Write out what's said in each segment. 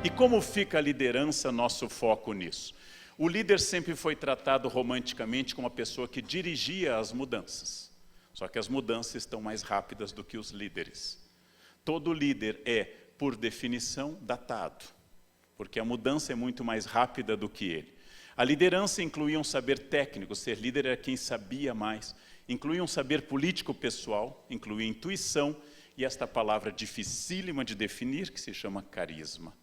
E como fica a liderança, nosso foco nisso? O líder sempre foi tratado romanticamente como uma pessoa que dirigia as mudanças. Só que as mudanças estão mais rápidas do que os líderes. Todo líder é, por definição, datado, porque a mudança é muito mais rápida do que ele. A liderança incluía um saber técnico, ser líder era quem sabia mais, incluía um saber político pessoal, incluía intuição e esta palavra dificílima de definir, que se chama carisma.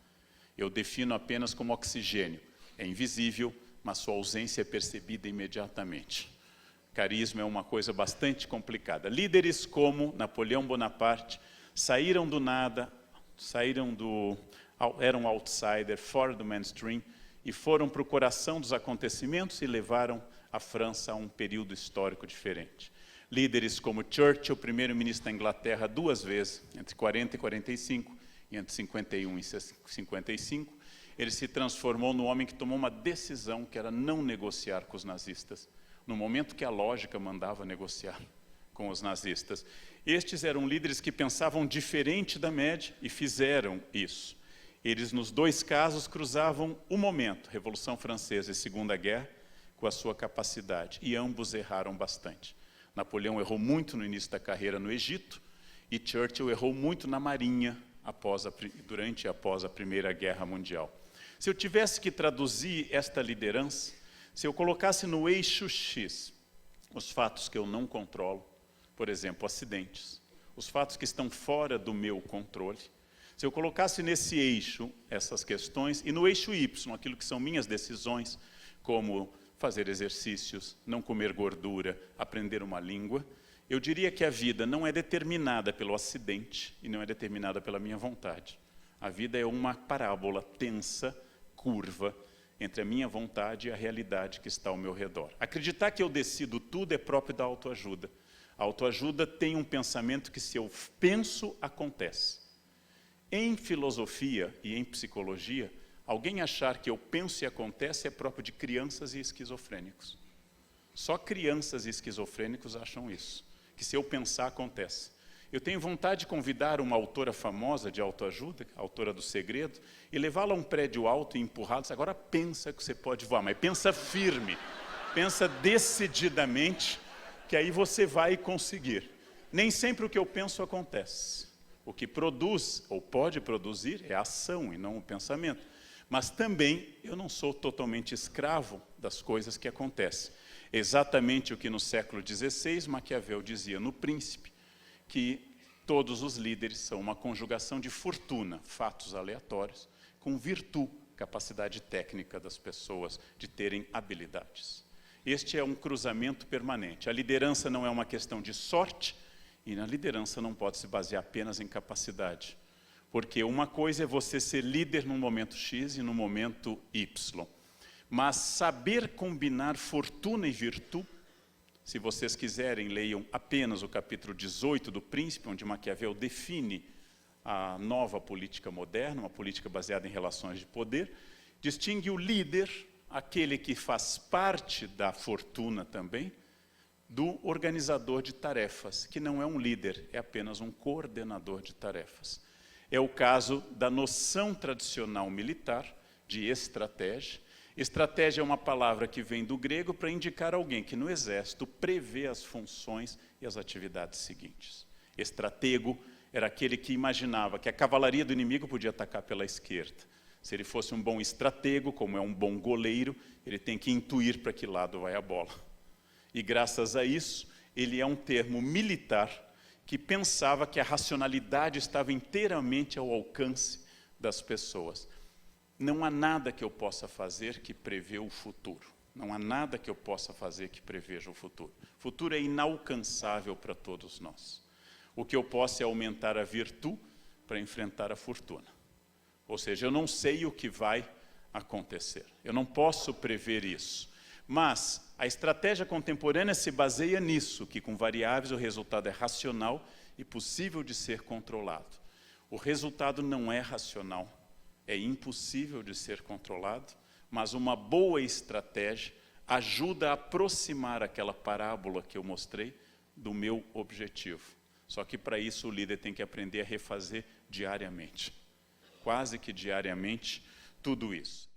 Eu defino apenas como oxigênio. É invisível, mas sua ausência é percebida imediatamente. Carisma é uma coisa bastante complicada. Líderes como Napoleão Bonaparte saíram do nada, eram outsider, fora do mainstream, e foram para o coração dos acontecimentos e levaram a França a um período histórico diferente. Líderes como Churchill, primeiro-ministro da Inglaterra 2 vezes, entre 40 e 45, e entre 51 e 55, ele se transformou no homem que tomou uma decisão que era não negociar com os nazistas, no momento que a lógica mandava negociar com os nazistas. Estes eram líderes que pensavam diferente da média e fizeram isso. Eles, nos 2 casos, cruzavam o momento, Revolução Francesa e Segunda Guerra, com a sua capacidade, e ambos erraram bastante. Napoleão errou muito no início da carreira no Egito, e Churchill errou muito na Marinha, durante e após a Primeira Guerra Mundial. Se eu tivesse que traduzir esta liderança, se eu colocasse no eixo X os fatos que eu não controlo, por exemplo, acidentes, os fatos que estão fora do meu controle, se eu colocasse nesse eixo essas questões, e no eixo Y, aquilo que são minhas decisões, como fazer exercícios, não comer gordura, aprender uma língua, eu diria que a vida não é determinada pelo acidente e não é determinada pela minha vontade. A vida é uma parábola tensa, curva, entre a minha vontade e a realidade que está ao meu redor. Acreditar que eu decido tudo é próprio da autoajuda. A autoajuda tem um pensamento que, se eu penso, acontece. Em filosofia e em psicologia, alguém achar que eu penso e acontece é próprio de crianças e esquizofrênicos. Só crianças e esquizofrênicos acham isso, que se eu pensar, acontece. Eu tenho vontade de convidar uma autora famosa de autoajuda, autora do Segredo, e levá-la a um prédio alto e empurrá-la. Agora pensa que você pode voar, mas pensa firme, pensa decididamente, que aí você vai conseguir. Nem sempre o que eu penso acontece. O que produz, ou pode produzir, é a ação e não o pensamento. Mas também eu não sou totalmente escravo das coisas que acontecem. Exatamente o que no século XVI Maquiavel dizia no Príncipe, que todos os líderes são uma conjugação de fortuna, fatos aleatórios, com virtude, capacidade técnica das pessoas de terem habilidades. Este é um cruzamento permanente. A liderança não é uma questão de sorte, e na liderança não pode se basear apenas em capacidade. Porque uma coisa é você ser líder num momento X e no momento Y. Mas saber combinar fortuna e virtude, se vocês quiserem, leiam apenas o capítulo 18 do Príncipe, onde Maquiavel define a nova política moderna, uma política baseada em relações de poder, distingue o líder, aquele que faz parte da fortuna também, do organizador de tarefas, que não é um líder, é apenas um coordenador de tarefas. É o caso da noção tradicional militar de estratégia. Estratégia é uma palavra que vem do grego para indicar alguém que no exército prevê as funções e as atividades seguintes. Estratego era aquele que imaginava que a cavalaria do inimigo podia atacar pela esquerda. Se ele fosse um bom estratego, como é um bom goleiro, ele tem que intuir para que lado vai a bola. E graças a isso, ele é um termo militar que pensava que a racionalidade estava inteiramente ao alcance das pessoas. Não há nada que eu possa fazer que prevê o futuro. Não há nada que eu possa fazer que preveja o futuro. O futuro é inalcançável para todos nós. O que eu posso é aumentar a virtude para enfrentar a fortuna. Ou seja, eu não sei o que vai acontecer. Eu não posso prever isso. Mas a estratégia contemporânea se baseia nisso, que com variáveis o resultado é racional e possível de ser controlado. O resultado não é racional, é impossível de ser controlado, mas uma boa estratégia ajuda a aproximar aquela parábola que eu mostrei do meu objetivo. Só que para isso o líder tem que aprender a refazer diariamente. quase que diariamente tudo isso.